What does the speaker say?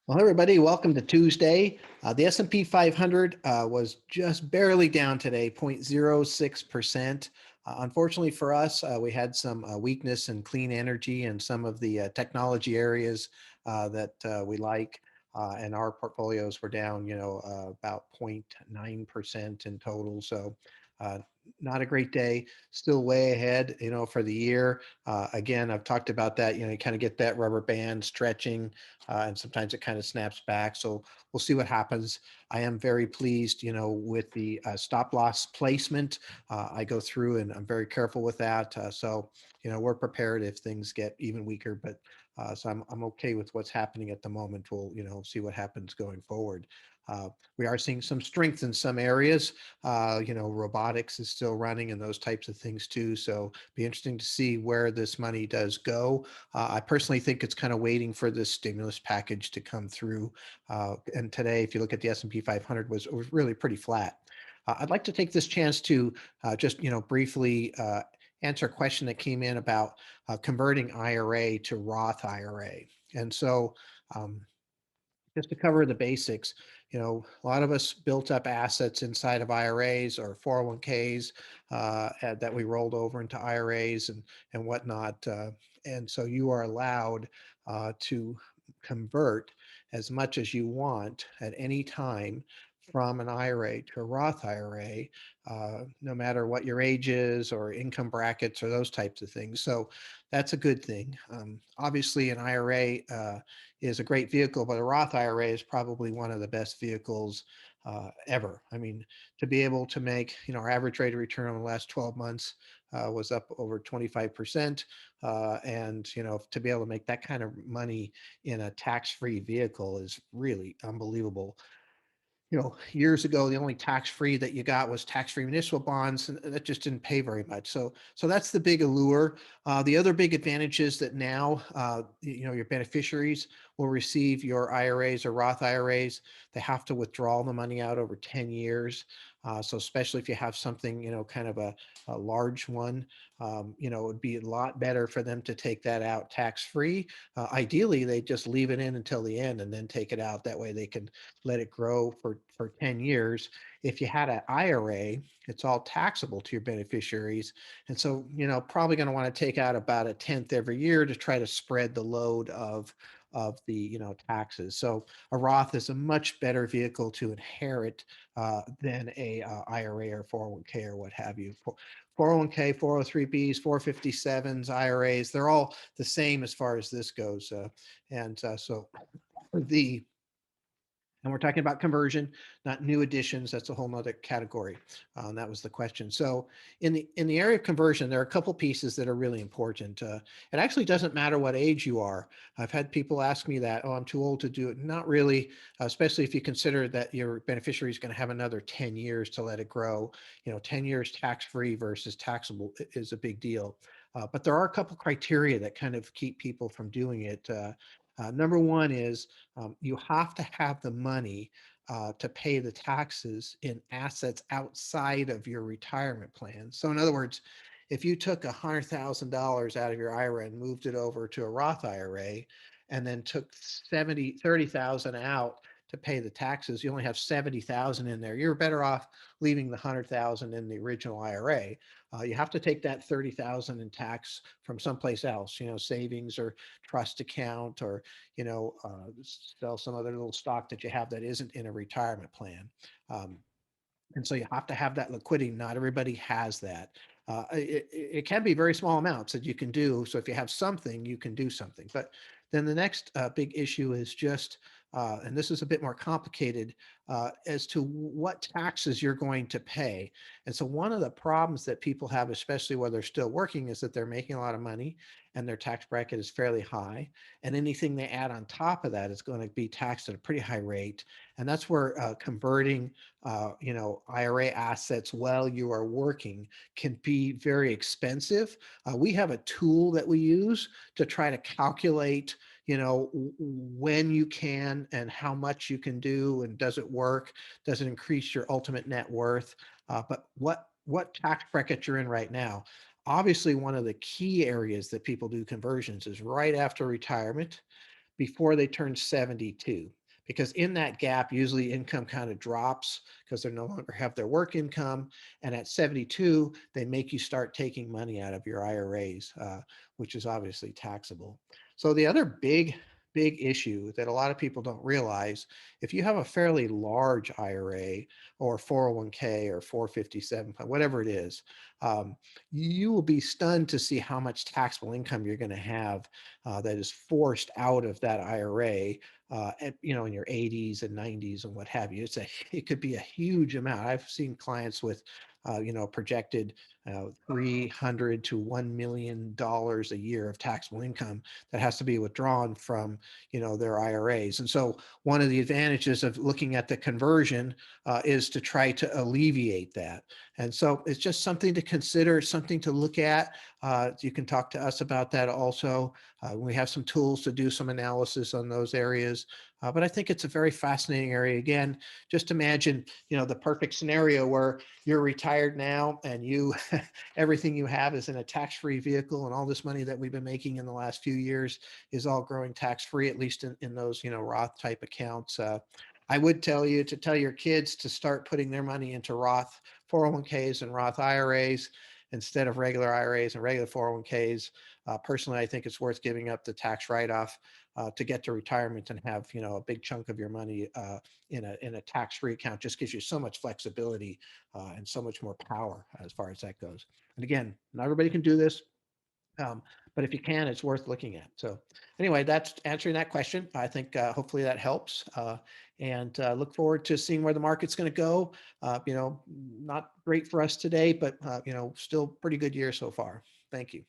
Well, everybody, welcome to Tuesday. The S&P 500 was just barely down today, 0.06%. Unfortunately for us, we had some weakness in clean energy and some of the technology areas that we like. And our portfolios were down, about 0.9% in total. So uh, not a great day, still way ahead, for the year. Again, I've talked about that, you kind of get that rubber band stretching and sometimes it kind of snaps back. So we'll see what happens. I am very pleased, with the stop loss placement. I go through and I'm very careful with that. So, we're prepared if things get even weaker, but so I'm okay with what's happening at the moment. We'll, see what happens going forward. Uh, we are seeing some strength in some areas. Robotics is still running and those types of things too. So be interesting to see where this money does go. I personally think it's kind of waiting for this stimulus package to come through. And today, if you look at the S&P 500, was really pretty flat. I'd like to take this chance to just briefly answer a question that came in about converting IRA to Roth IRA. And so um, just to cover the basics, a lot of us built up assets inside of IRAs or 401ks that we rolled over into IRAs and whatnot. And so you are allowed to convert as much as you want at any time from an IRA to a Roth IRA, no matter what your age is or income brackets or those types of things. So that's a good thing. Obviously, an IRA is a great vehicle, but a Roth IRA is probably one of the best vehicles ever. I mean, to be able to make, our average rate of return on the last 12 months was up over 25%. And, to be able to make that kind of money in a tax-free vehicle is really unbelievable. Years ago, the only tax-free that you got was tax-free municipal bonds, and that just didn't pay very much. So that's the big allure. The other big advantage is that now, your beneficiaries will receive your IRAs or Roth IRAs. They have to withdraw the money out over 10 years. So especially if you have something, kind of a large one, it would be a lot better for them to take that out tax-free. Ideally, they just leave it in until the end and then take it out. That way they can let it grow for 10 years. If you had an IRA, it's all taxable to your beneficiaries. And so, probably going to want to take out about a tenth every year to try to spread the load of the taxes. So a Roth is a much better vehicle to inherit than a IRA or 401k or what have you. 401k, 403bs, 457s, IRAs, they're all the same as far as this goes. And so the and we're talking about conversion, not new additions. That's a whole nother category. That was the question. So in the area of conversion, there are a couple pieces that are really important. It actually doesn't matter what age you are. I've had people ask me that, oh, I'm too old to do it. Not really, especially if you consider that your beneficiary is going to have another 10 years to let it grow. 10 years tax-free versus taxable is a big deal. But there are a couple criteria that kind of keep people from doing it. Number one is you have to have the money to pay the taxes in assets outside of your retirement plan. So in other words, if you took $100,000 out of your IRA and moved it over to a Roth IRA and then took 30,000 out to pay the taxes, you only have 70,000 in there. You're better off leaving the 100,000 in the original IRA. You have to take that 30,000 in tax from someplace else, savings or trust account or sell some other little stock that you have that isn't in a retirement plan. Um, and so you have to have that liquidity. Not everybody has that. It can be very small amounts that you can do. So if you have something, you can do something. But then the next big issue is just, and this is a bit more complicated, as to what taxes you're going to pay. And so one of the problems that people have, especially while they're still working, is that they're making a lot of money and their tax bracket is fairly high. And anything they add on top of that is going to be taxed at a pretty high rate. And that's where converting IRA assets while you are working can be very expensive. We have a tool that we use to try to calculate, when you can and how much you can do, and does it work? Does it increase your ultimate net worth? But what tax bracket you're in right now? Obviously, one of the key areas that people do conversions is right after retirement, before they turn 72. Because in that gap, usually income kind of drops because they no longer have their work income. And at 72, they make you start taking money out of your IRAs, which is obviously taxable. So the other big issue that a lot of people don't realize, if you have a fairly large IRA or 401k or 457, whatever it is, you will be stunned to see how much taxable income you're going to have that is forced out of that IRA, in your 80s and 90s and what have you. It could be a huge amount. I've seen clients with, projected 300 to $1 million a year of taxable income that has to be withdrawn from, their IRAs. And so one of the advantages of looking at the conversion is to try to alleviate that. And so it's just something to consider, something to look at. You can talk to us about that also. We have some tools to do some analysis on those areas. But I think it's a very fascinating area. Again, just imagine, the perfect scenario where you're retired now and you everything you have is in a tax-free vehicle, and all this money that we've been making in the last few years is all growing tax-free, at least in those, Roth type accounts. I would tell you to tell your kids to start putting their money into Roth 401ks and Roth IRAs instead of regular IRAs and regular 401ks. Personally, I think it's worth giving up the tax write-off to get to retirement and have, a big chunk of your money in a tax-free account. Just gives you so much flexibility and so much more power as far as that goes. And again, not everybody can do this. But if you can, it's worth looking at. So anyway, that's answering that question. I think hopefully that helps, and look forward to seeing where the market's going to go. Not great for us today, but still pretty good year so far. Thank you.